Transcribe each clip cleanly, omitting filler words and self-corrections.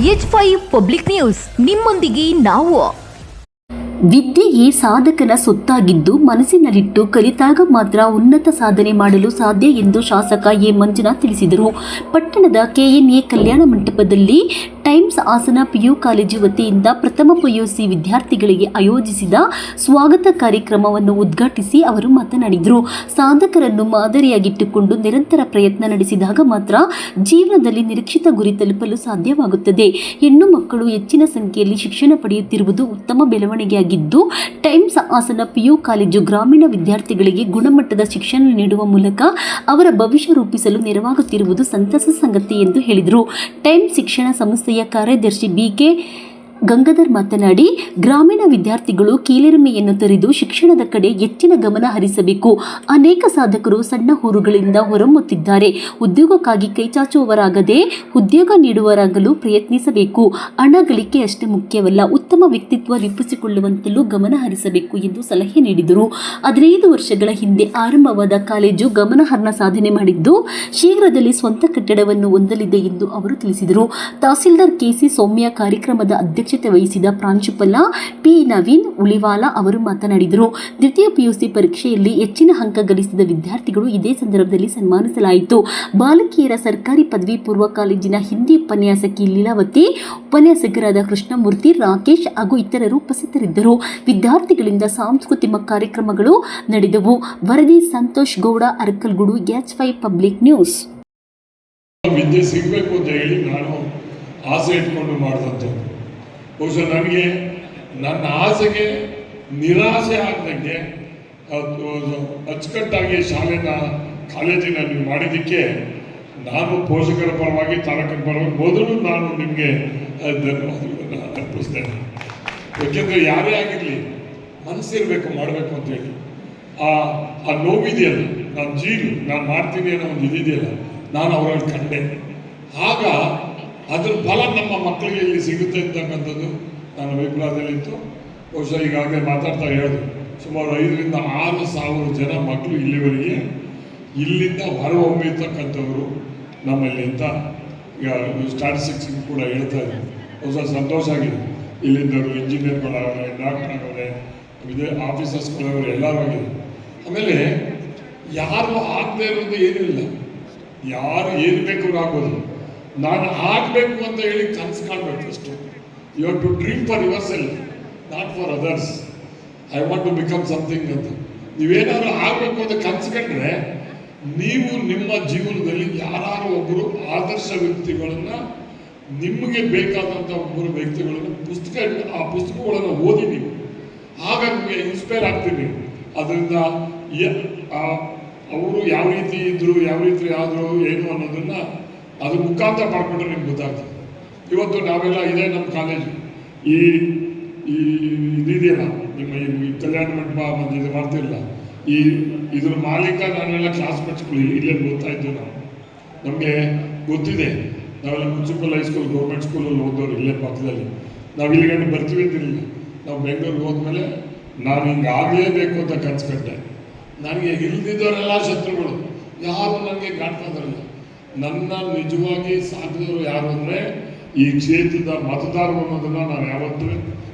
H5 public news ನಿಮ್ಮೊಂದಿಗೆ ನಾವು. ವಿದ್ಯೆಯೇ ಸಾಧಕನ ಸೊತ್ತಾಗಿದ್ದು ಮನಸ್ಸಿನಲ್ಲಿಟ್ಟು ಕಲಿತಾಗ ಮಾತ್ರ ಉನ್ನತ ಸಾಧನೆ ಮಾಡಲು ಸಾಧ್ಯ ಎಂದು ಶಾಸಕ ಎ ಮಂಜುನಾಥ್ ತಿಳಿಸಿದರು. ಪಟ್ಟಣದ ಕೆಎನ್ಎ ಕಲ್ಯಾಣ ಮಂಟಪದಲ್ಲಿ ಟೈಮ್ಸ್ ಹಾಸನ ಪಿಯು ಕಾಲೇಜು ವತಿಯಿಂದ ಪ್ರಥಮ ಪಿಯುಸಿ ವಿದ್ಯಾರ್ಥಿಗಳಿಗೆ ಆಯೋಜಿಸಿದ ಸ್ವಾಗತ ಕಾರ್ಯಕ್ರಮವನ್ನು ಉದ್ಘಾಟಿಸಿ ಅವರು ಮಾತನಾಡಿದರು. ಸಾಧಕರನ್ನು ಮಾದರಿಯಾಗಿಟ್ಟುಕೊಂಡು ನಿರಂತರ ಪ್ರಯತ್ನ ನಡೆಸಿದಾಗ ಮಾತ್ರ ಜೀವನದಲ್ಲಿ ನಿರೀಕ್ಷಿತ ಗುರಿ ತಲುಪಲು ಸಾಧ್ಯವಾಗುತ್ತದೆ. ಹೆಣ್ಣು ಮಕ್ಕಳು ಹೆಚ್ಚಿನ ಸಂಖ್ಯೆಯಲ್ಲಿ ಶಿಕ್ಷಣ ಪಡೆಯುತ್ತಿರುವುದು ಉತ್ತಮ ಬೆಳವಣಿಗೆಯಾಗಿದೆ. ಟೈಮ್ಸ್ ಹಾಸನ ಪಿಯು ಕಾಲೇಜು ಗ್ರಾಮೀಣ ವಿದ್ಯಾರ್ಥಿಗಳಿಗೆ ಗುಣಮಟ್ಟದ ಶಿಕ್ಷಣ ನೀಡುವ ಮೂಲಕ ಅವರ ಭವಿಷ್ಯ ರೂಪಿಸಲು ನೆರವಾಗುತ್ತಿರುವುದು ಸಂತಸ ಸಂಗತಿ ಎಂದು ಹೇಳಿದರು. ಟೈಮ್ಸ್ ಶಿಕ್ಷಣ ಸಂಸ್ಥೆಯ ಕಾರ್ಯದರ್ಶಿ ಬಿಕೆ ಗಂಗಾಧರ್ ಮಾತನಾಡಿ, ಗ್ರಾಮೀಣ ವಿದ್ಯಾರ್ಥಿಗಳು ಕೀಳರಿಮೆಯನ್ನು ತೊರೆದು ಶಿಕ್ಷಣದ ಕಡೆ ಹೆಚ್ಚಿನ ಗಮನ ಹರಿಸಬೇಕು. ಅನೇಕ ಸಾಧಕರು ಸಣ್ಣ ಊರುಗಳಿಂದ ಹೊರಹೊಮ್ಮುತ್ತಿದ್ದಾರೆ. ಉದ್ಯೋಗಕ್ಕಾಗಿ ಕೈಚಾಚುವವರಾಗದೆ ಉದ್ಯೋಗ ನೀಡುವವರಾಗಲು ಪ್ರಯತ್ನಿಸಬೇಕು. ಹಣ ಗಳಿಕೆ ಅಷ್ಟೇ ಮುಖ್ಯವಲ್ಲ, ಉತ್ತಮ ವ್ಯಕ್ತಿತ್ವ ರೂಪಿಸಿಕೊಳ್ಳುವಂತಲೂ ಗಮನ ಹರಿಸಬೇಕು ಎಂದು ಸಲಹೆ ನೀಡಿದರು. 15 ವರ್ಷಗಳ ಹಿಂದೆ ಆರಂಭವಾದ ಕಾಲೇಜು ಗಮನಾರ್ಹ ಸಾಧನೆ ಮಾಡಿದ್ದು ಶೀಘ್ರದಲ್ಲಿ ಸ್ವಂತ ಕಟ್ಟಡವನ್ನು ಹೊಂದಲಿದೆ ಎಂದು ಅವರು ತಿಳಿಸಿದರು. ತಹಸೀಲ್ದಾರ್ ಕೆಸಿ ಸೌಮ್ಯ ಕಾರ್ಯಕ್ರಮದ ಅಧ್ಯಕ್ಷತೆ ವಹಿಸಿದ ಪ್ರಾಂಶುಪಾಲ ಪಿ ನವೀನ್ ಉಳಿವಾಲ ಅವರು ಮಾತನಾಡಿದರು. ದ್ವಿತೀಯ ಪಿಯುಸಿ ಪರೀಕ್ಷೆಯಲ್ಲಿ ಹೆಚ್ಚಿನ ಅಂಕ ಗಳಿಸಿದ ವಿದ್ಯಾರ್ಥಿಗಳು ಇದೇ ಸಂದರ್ಭದಲ್ಲಿ ಸನ್ಮಾನಿಸಲಾಯಿತು. ಬಾಲಕಿಯರ ಸರ್ಕಾರಿ ಪದವಿ ಪೂರ್ವ ಕಾಲೇಜಿನ ಹಿಂದಿ ಉಪನ್ಯಾಸಕಿ ಲೀಲಾವತಿ, ಉಪನ್ಯಾಸಕರಾದ ಕೃಷ್ಣಮೂರ್ತಿ, ರಾಕೇಶ್ ಹಾಗೂ ಇತರರು ಉಪಸ್ಥಿತರಿದ್ದರು. ವಿದ್ಯಾರ್ಥಿಗಳಿಂದ ಸಾಂಸ್ಕೃತಿಕ ಕಾರ್ಯಕ್ರಮಗಳು ನಡೆದವು. ವರದಿ Santosh Gowda, Arkalgud, H5 public news. ವಿದ್ಯೆ ಸಿಗಬೇಕು ಅಂತ ಹೇಳಿ ನಾನು ಆಸೆ ಇಟ್ಕೊಂಡು ಮಾಡಿದಂತೆ ಬಹುಶಃ ನನಗೆ ನನ್ನ ಆಸೆಗೆ ನಿರಾಸೆ ಆಗದಂಗೆ ಅಚ್ಚುಕಟ್ಟಾಗಿ ಕಾಲೇಜಿನ ನೀವು ಮಾಡಿದ್ದಕ್ಕೆ ನಾನು ಪೋಷಕರ ಪರವಾಗಿ ತಾಲೂಕಿನ ಪರವಾಗಿ ಮೊದಲು ನಾನು ನಿಮಗೆ ಧನ್ಯವಾದಗಳನ್ನು ಅರ್ಪಿಸ್ತೇನೆ. ಯಾಕೆಂದರೆ ಯಾರೇ ಆಗಿರಲಿ ಮನಸ್ಸಿರಬೇಕು ಮಾಡಬೇಕು ಅಂತೇಳಿ ಆ ನೋವಿದೆಯಲ್ಲ, ನಾನು ಮಾಡ್ತೀನಿ ಅನ್ನೋ ಒಂದು ಇದಿದೆಯಲ್ಲ, ನಾನು ಅವರಲ್ಲಿ ಕಂಡೆ. ಆಗ ಅದ್ರ ಫಲ ನಮ್ಮ ಮಕ್ಕಳಿಗೆ ಇಲ್ಲಿ ಸಿಗುತ್ತೆ ಅಂತಕ್ಕಂಥದ್ದು ನನ್ನ ಅಭಿಪ್ರಾಯದಲ್ಲಿತ್ತು. ಬಹುಶಃ ಈಗಾಗಲೇ ಮಾತಾಡ್ತಾ ಹೇಳೋದು ಸುಮಾರು 5,000 to 6,000 ಜನ ಮಕ್ಕಳು ಇಲ್ಲಿವರೆಗೆ ಇಲ್ಲಿಂದ ಹೊರಹೊಮ್ಮಿರ್ತಕ್ಕಂಥವರು ನಮ್ಮಲ್ಲಿ ಅಂತ ಈಗ ಸ್ಟಾಟಿಸ್ಟಿಕ್ಸ್ ಕೂಡ ಹೇಳ್ತಾ ಇದ್ದಾರೆ. ಬಹುಶಃ ಸಂತೋಷ ಆಗಿದೆ. ಇಲ್ಲಿದ್ದವರು ಇಂಜಿನಿಯರ್ಗಳಾಗವ್ರೆ, ಡಾಕ್ಟರ್ ಆಗವ್ರೆ, ಇದೇ ಆಫೀಸರ್ಸ್ಗಳವ್ರೆ, ಎಲ್ಲರೂ ಆಗಿದೆ. ಆಮೇಲೆ ಯಾರು ಆಗದೆ ಇರೋದು ಏನೂ ಇಲ್ಲ, ಯಾರು ಏನು ಬೇಕಾದ್ರೂ ಆಗ್ಬೋದು. ನಾನು ಆಗಬೇಕು ಅಂತ ಹೇಳಿ ಕನಸು ಕಾಣಬೇಕು ಅಷ್ಟು. You have to dream for yourself, not for others. I want to become something ಅಂತ ನೀವೇನಾದ್ರು ಆಗಬೇಕು ಅಂತ ಕನಸು ಕಂಡ್ರೆ ನೀವು ನಿಮ್ಮ ಜೀವನದಲ್ಲಿ ಯಾರು ಒಬ್ಬರು ಆದರ್ಶ ವ್ಯಕ್ತಿಗಳನ್ನು, ನಿಮಗೆ ಬೇಕಾದಂಥ ಒಬ್ಬರು ವ್ಯಕ್ತಿಗಳನ್ನು ಆ ಪುಸ್ತಕಗಳನ್ನು ಓದಿ ನೀವು, ಆಗ ನಿಮಗೆ ಇನ್ಸ್ಪೈರ್ ಆಗ್ತೀವಿ. ಅದರಿಂದ ಅವರು ಯಾವ ರೀತಿ ಇದ್ರು, ಯಾವ ರೀತಿ ಆದರು, ಏನು ಅನ್ನೋದನ್ನು ಅದು ಮುಖಾಂತರ ಮಾಡ್ಕೊಂಡ್ರೆ ನಿಮ್ಗೆ ಗೊತ್ತಾಗ್ತದೆ. ಇವತ್ತು ನಾವೆಲ್ಲ ಇದೇ ನಮ್ಮ ಕಾಲೇಜು ಇದೆಯಲ್ಲ, ನಿಮ್ಮ ಈ ಕಲ್ಯಾಣ ಮಂಟಪ ಮತ್ತು ಇದು ಮಾಡ್ತಿರಲ್ಲ, ಇದ್ರ ಮಾಲೀಕ ನಾನೆಲ್ಲ ಕ್ಲಾಸ್ಮೇಟ್ಸ್ಗಳು ಇಲ್ಲೇ ಓದ್ತಾ ಇದ್ದು. ನಮಗೆ ಗೊತ್ತಿದೆ, ನಾವೆಲ್ಲ ಮುನ್ಸಿಪಲ್ ಹೈಸ್ಕೂಲ್, ಗೌರ್ಮೆಂಟ್ ಸ್ಕೂಲಲ್ಲಿ ಓದೋರು ಇಲ್ಲೇ ಪಕ್ಕದಲ್ಲಿ. ನಾವು ಇಲ್ಲಿಗಂಡು ಬರ್ತೀವಿ ಅಂತಿರಲಿಲ್ಲ. ನಾವು ಬೆಂಗಳೂರಿಗೆ ಹೋದ್ಮೇಲೆ ನಾನು ಹಿಂಗೆ ಆಗಲೇಬೇಕು ಅಂತ ಕನ್ಸ್ಕೊಂಡೆ. ನನಗೆ ಇಲ್ದಿದ್ದವರೆಲ್ಲ ಶತ್ರುಗಳು, ಯಾರು ನನಗೆ ಕಾಣ್ತಾಯಿದ್ರಲ್ಲ. ನನ್ನ ನಿಜವಾಗಿ ಸಾಕಿದವರು ಯಾರು ಅಂದರೆ ಈ ಕ್ಷೇತ್ರದ ಮತದಾರರು ಅನ್ನೋದನ್ನು ನಾನು ಯಾವತ್ತೂ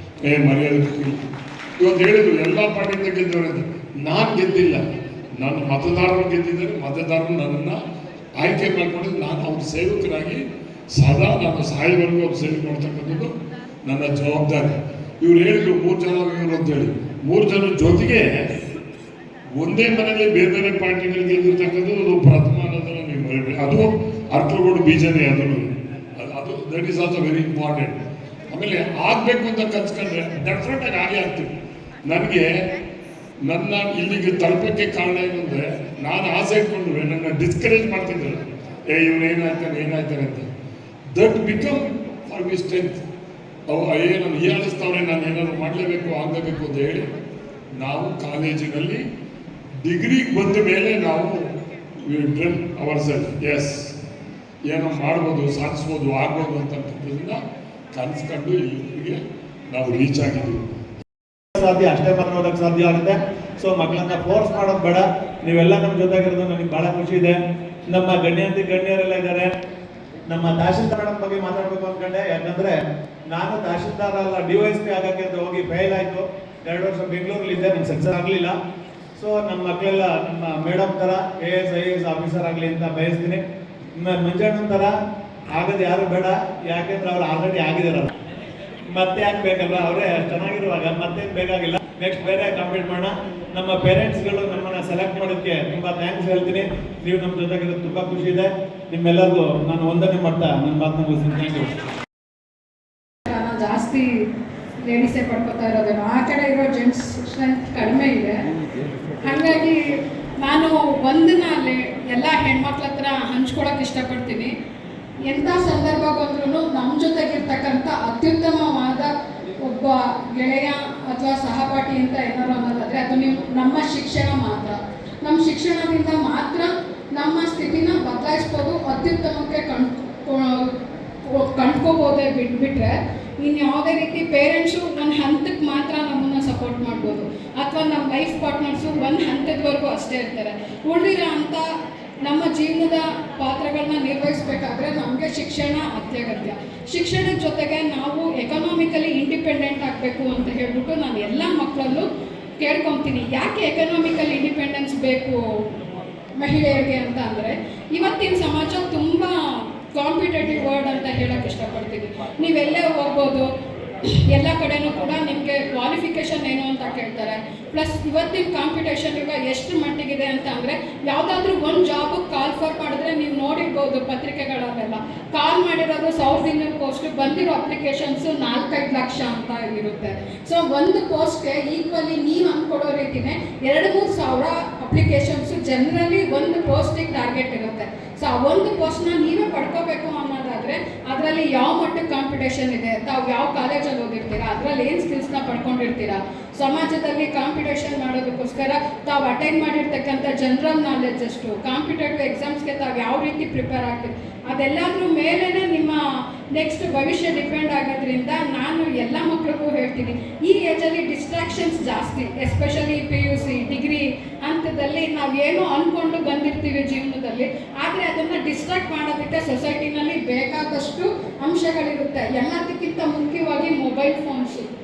ಮರೆಯೋದಕ್ಕೆ. ಇವತ್ತು ಹೇಳಿದ್ರು ಎಲ್ಲ ಪಾರ್ಟಿಯಿಂದ ಗೆದ್ದವರಿಂದ, ನಾನು ಗೆದ್ದಿಲ್ಲ, ನನ್ನ ಮತದಾರರು ಗೆದ್ದಿದ್ದಾರೆ. ಮತದಾರರು ನನ್ನನ್ನು ಆಯ್ಕೆ ಮಾಡಿಕೊಂಡಿದ್ದು, ನಾನು ಅವ್ರ ಸೇವಕರಾಗಿ ಸದಾ ನಾನು ಸಾಯೋವರೆಗೂ ಅವ್ರ ಸೇವೆ ಮಾಡ್ತಕ್ಕಂಥದ್ದು ನನ್ನ ಜವಾಬ್ದಾರಿ. ಇವ್ರು ಹೇಳಿದ್ರು 3 ಜನ ಇವರು ಅಂತೇಳಿ. 3 ಜನ ಜೊತೆಗೆ ಒಂದೇ ಮನೆಯಲ್ಲಿ ಬೇರೆ ಬೇರೆ ಪಾರ್ಟಿಗಳಿಗೆ ಗೆದ್ದಿರ್ತಕ್ಕಂಥದ್ದು ಅದು ಪ್ರಥಮ ಅನ್ನೋದನ್ನು ನೀವು ಮರಿಬೇಡಿ. ಅದು ಅರ್ಕಲ್ಗೂಡು ಬೀಜನೇ, ಅದು that is also very important. ಆಮೇಲೆ ಆಗಬೇಕು ಅಂತ ಕನ್ಸ್ಕೊಂಡ್ರೆ ಡೆಫಿನೆಟಾಗಿ ಆಗೇ ಆಗ್ತೀವಿ. ನನಗೆ ನನ್ನ ಇಲ್ಲಿಗೆ ತಲುಪಕ್ಕೆ ಕಾರಣ ಏನಂದರೆ, ನಾನು ಆಸೆ ಇಟ್ಕೊಂಡ್ರೆ ನನ್ನ ಡಿಸ್ಕರೇಜ್ ಮಾಡ್ತಿದ್ರಲ್ಲ, ಇವ್ರು ಏನಾಯ್ತಾನೆ ಅಂತ. That become for me strength. ಏನನ್ನು ಹೀಯಾಳಿಸ್ತವ್ರೆ, ನಾನು ಏನಾದ್ರು ಮಾಡಲೇಬೇಕು, ಆಗಲೇಬೇಕು ಅಂತ ಹೇಳಿ ನಾವು ಕಾಲೇಜಿನಲ್ಲಿ ಡಿಗ್ರಿಗೆ ಬಂದ ಮೇಲೆ ನಾವು ಅವರ್ ಸೆಲ್ಫ್ ಎಸ್ ಏನೋ ಮಾಡ್ಬೋದು, ಸಾಧಿಸ್ಬೋದು, ಆಗ್ಬೋದು ಅಂತಕ್ಕಂಥದ್ದನ್ನ ಕನಸ್ಕೊಂಡು ಇಲ್ಲಿಗೆ ನಾವು ರೀಚ್ ಆಗಿದ್ದೀವಿ. ಸಾಧ್ಯ ಅಷ್ಟೇ ಮಾತ್ರ ಓದಕ್ಕೆ ಸಾಧ್ಯ ಆಗುತ್ತೆ. ಸೊ ಮಕ್ಕಳನ್ನ ಫೋರ್ಸ್ ಮಾಡೋದು ಬೇಡ. ನೀವೆಲ್ಲ ನಮ್ಮ ಜೊತೆಗಿರೋದು ನನಗೆ ಭಾಳ ಖುಷಿ ಇದೆ. ನಮ್ಮ ಗಣ್ಯರೆಲ್ಲ ಇದ್ದಾರೆ. ನಮ್ಮ ತಹಶೀಲ್ದಾರ್ ಮೇಡಮ್ ಬಗ್ಗೆ ಮಾತಾಡಬೇಕು ಅಂದ್ಕೊಂಡೆ. ಯಾಕಂದ್ರೆ ನಾನು ತಹಶೀಲ್ದಾರ್ ಅಲ್ಲ DYSP ಆಗಕ್ಕೆ ಅಂತ ಹೋಗಿ ಫೇಲ್ ಆಯಿತು. 2 ವರ್ಷ ಬೆಂಗಳೂರಲ್ಲಿದ್ದೆ, ನಂಗೆ ಸಕ್ಸಸ್ ಆಗಲಿಲ್ಲ. ಸೊ ನಮ್ಮ ಮಕ್ಕಳೆಲ್ಲ ನಮ್ಮ ಮೇಡಮ್ ಥರ AS IAS ಆಫೀಸರ್ ಆಗಲಿ ಅಂತ ಬಯಸ್ತೀನಿ. ಮಂಜಣ್ಣನ ಥರ ಆಗೋದು ಯಾರು ಬೇಡ, ಯಾಕೆಂದ್ರೆ ಅವ್ರು ಆಲ್ರೆಡಿ ಆಗಿದಾರಲ್ಲ, ಮತ್ತೆ ಯಾಕೆ ಬೇಕಲ್ಲ, ಅವರೇ ಚೆನ್ನಾಗಿರುವಾಗ ಮತ್ತೇನು ಬೇಕಾಗಿಲ್ಲ. ನೆಕ್ಸ್ಟ್ ಬೇರೆ ಕಂಪ್ಲೀಟ್ ಮಾಡೋಣ. ನಮ್ಮ ಪೇರೆಂಟ್ಸ್ಗಳು ನಮ್ಮನ್ನು ಸೆಲೆಕ್ಟ್ ಮಾಡೋದಕ್ಕೆ ತುಂಬ ಥ್ಯಾಂಕ್ಸ್ ಹೇಳ್ತೀನಿ. ನೀವು ನಮ್ಮ ಜೊತೆಗಿರೋದು ತುಂಬ ಖುಷಿ ಇದೆ. ನಿಮ್ಮೆಲ್ಲರಿಗೂ ನಾನು ವಂದನೆ ಮಾಡ್ತಾ ನನ್ನ ಮಾತನ್ನ ಮುಗಿಸ್ತೀನಿ. Thank you. ಜಾಸ್ತಿ ಲೇಡೀಸೇ ಪಡ್ಕೊತಾ ಇರೋದೇನೋ, ಆ ಕಡೆ ಇರೋ ಜೆಂಟ್ಸ್ ಸ್ಟ್ರೆಂತ್ ಕಡಿಮೆ ಇದೆ. ಹಾಗಾಗಿ ನಾನು ಒಂದನ್ನ ಎಲ್ಲ ಹೆಣ್ಮಕ್ಳ ಹತ್ರ ಹಂಚ್ಕೊಳಕ್ಕೆ ಇಷ್ಟಪಡ್ತೀನಿ. ಎಂಥ ಸಂದರ್ಭ ಬಂದ್ರೂ ನಮ್ಮ ಜೊತೆಗಿರ್ತಕ್ಕಂಥ ಅತ್ಯುತ್ತಮವಾದ ಒಬ್ಬ ಗೆಳೆಯ ಅಥವಾ ಸಹಪಾಠಿ ಅಂತ ಏನಾರು ಅನ್ನೋದಾದರೆ ಅದು ನಮ್ಮ ಶಿಕ್ಷಣ ಮಾತ್ರ. ನಮ್ಮ ಶಿಕ್ಷಣದಿಂದ ಮಾತ್ರ ನಮ್ಮ ಸ್ಥಿತಿನ ಬದಲಾಯಿಸ್ಬೋದು, ಅತ್ಯುತ್ತಮಕ್ಕೆ ಕಂಡ್ಕೋಬೋದೇ ಬಿಟ್ಬಿಟ್ರೆ ಇನ್ಯಾವುದೇ ರೀತಿ ಪೇರೆಂಟ್ಸು ಒಂದು ಹಂತಕ್ಕೆ ಮಾತ್ರ ನಮ್ಮನ್ನು ಸಪೋರ್ಟ್ ಮಾಡ್ಬೋದು, ಅಥವಾ ನಮ್ಮ ಲೈಫ್ ಪಾರ್ಟ್ನರ್ಸು ಒಂದು ಹಂತದವರೆಗೂ ಅಷ್ಟೇ ಇರ್ತಾರೆ. ಉಳಿದಿರೋ ಅಂಥ ನಮ್ಮ ಜೀವನದ ಪಾತ್ರಗಳನ್ನ ನಿರ್ವಹಿಸಬೇಕಾದ್ರೆ ನಮಗೆ ಶಿಕ್ಷಣ ಅತ್ಯಗತ್ಯ. ಶಿಕ್ಷಣದ ಜೊತೆಗೆ ನಾವು ಎಕನಾಮಿಕಲಿ ಇಂಡಿಪೆಂಡೆಂಟ್ ಆಗಬೇಕು ಅಂತ ಹೇಳ್ಬಿಟ್ಟು ನಾನು ಎಲ್ಲ ಮಕ್ಕಳಲ್ಲೂ ಕೇಳ್ಕೊತೀನಿ. ಯಾಕೆ ಎಕನಾಮಿಕಲ್ ಇಂಡಿಪೆಂಡೆನ್ಸ್ ಬೇಕು ಮಹಿಳೆಯರಿಗೆ ಅಂತ ಅಂದರೆ, ಇವತ್ತಿನ ಸಮಾಜ ತುಂಬ ಕಾಂಪಿಟೇಟಿವ್ ವರ್ಡ್ ಅಂತ ಹೇಳೋಕ್ಕೆ ಇಷ್ಟಪಡ್ತೀನಿ. ನೀವೆಲ್ಲೇ ಹೋಗ್ಬೋದು, ಎಲ್ಲ ಕಡೆನೂ ಕೂಡ ನಿಮಗೆ ಕ್ವಾಲಿಫಿಕೇಷನ್ ಏನು ಅಂತ ಕೇಳ್ತಾರೆ. ಪ್ಲಸ್ ಇವತ್ತಿನ ಕಾಂಪಿಟೇಷನ್ ಈಗ ಎಷ್ಟು ಮಟ್ಟಿಗಿದೆ ಅಂತ ಅಂದರೆ, ಯಾವುದಾದ್ರೂ ಒಂದು ಜಾಬಿಗೆ ಕಾಲ್ ಫಾರ್ ಮಾಡಿದ್ರೆ ನೀವು ನೋಡಿರ್ಬೋದು ಪತ್ರಿಕೆಗಳಲ್ಲೆಲ್ಲ ಕಾಲ್ ಮಾಡಿರೋದು 1200 ಪೋಸ್ಟ್, ಬಂದಿರೋ ಅಪ್ಲಿಕೇಶನ್ಸು 4-5 ಲಕ್ಷ ಅಂತ ಇರುತ್ತೆ. ಸೊ ಒಂದು ಪೋಸ್ಟ್ಗೆ ಈಕ್ವಲಿ ನೀವು ಅಂದ್ಕೊಡೋ ರೀತಿಯೇ 2-3 ಸಾವಿರ ಅಪ್ಲಿಕೇಶನ್ಸು ಜನರಲಿ ಒಂದು ಪೋಸ್ಟಿಗೆ ಟಾರ್ಗೆಟ್ ಇರುತ್ತೆ. ಸೊ ಆ ಒಂದು ಪೋಸ್ಟ್ನ ನೀವೇ ಪಡ್ಕೋಬೇಕು ಅನ್ನೋದಾದರೆ ಅದರಲ್ಲಿ ಯಾವ ಮಟ್ಟಕ್ಕೆ ಕಾಂಪಿಟೇಷನ್ ಇದೆ, ತಾವು ಯಾವ ಕಾಲೇಜಲ್ಲಿ ಓದಿರ್ತೀರಾ, ಅದರಲ್ಲಿ ಏನು ಸ್ಕಿಲ್ಸ್ನ ಪಡ್ಕೊಂಡಿರ್ತೀರಾ, ಸಮಾಜದಲ್ಲಿ ಕಾಂಪಿಟೇಷನ್ ಮಾಡೋದಕ್ಕೋಸ್ಕರ ತಾವು ಅಟೆಂಡ್ ಮಾಡಿರ್ತಕ್ಕಂಥ ಜನರಲ್ ನಾಲೆಡ್ಜ್ ಎಷ್ಟು, ಕಾಂಪಿಟೇಟಿವ್ ಎಕ್ಸಾಮ್ಸ್ಗೆ ತಾವು ಯಾವ ರೀತಿ ಪ್ರಿಪೇರ್ ಆಗ್ತೀರಿ, ಅದೆಲ್ಲದ್ರ ಮೇಲೇ ನಿಮ್ಮ ನೆಕ್ಸ್ಟ್ ಭವಿಷ್ಯ ಡಿಪೆಂಡ್ ಆಗೋದ್ರಿಂದ ನಾನು ಎಲ್ಲ ಮಕ್ಕಳಿಗೂ ಹೇಳ್ತೀನಿ, ಈ ಏಜಲ್ಲಿ ಡಿಸ್ಟ್ರಾಕ್ಷನ್ಸ್ ಜಾಸ್ತಿ. ಎಸ್ಪೆಷಲಿ PUC ಡಿಗ್ರಿ ಹಂತದಲ್ಲಿ ನಾವೇನೋ ಅಂದ್ಕೊಂಡು ಬಂದಿರ್ತೀವಿ ಜೀವನದಲ್ಲಿ, ಆದರೆ ಅದನ್ನು ಡಿಸ್ಟ್ರಾಕ್ಟ್ ಮಾಡೋದಕ್ಕೆ ಸೊಸೈಟಿನಲ್ಲಿ ಬೇಕಾದಷ್ಟು ಅಂಶಗಳಿರುತ್ತೆ. ಎಲ್ಲದಕ್ಕಿಂತ ಮುಖ್ಯವಾಗಿ ಮೊಬೈಲ್ ಫೋನ್ಸು.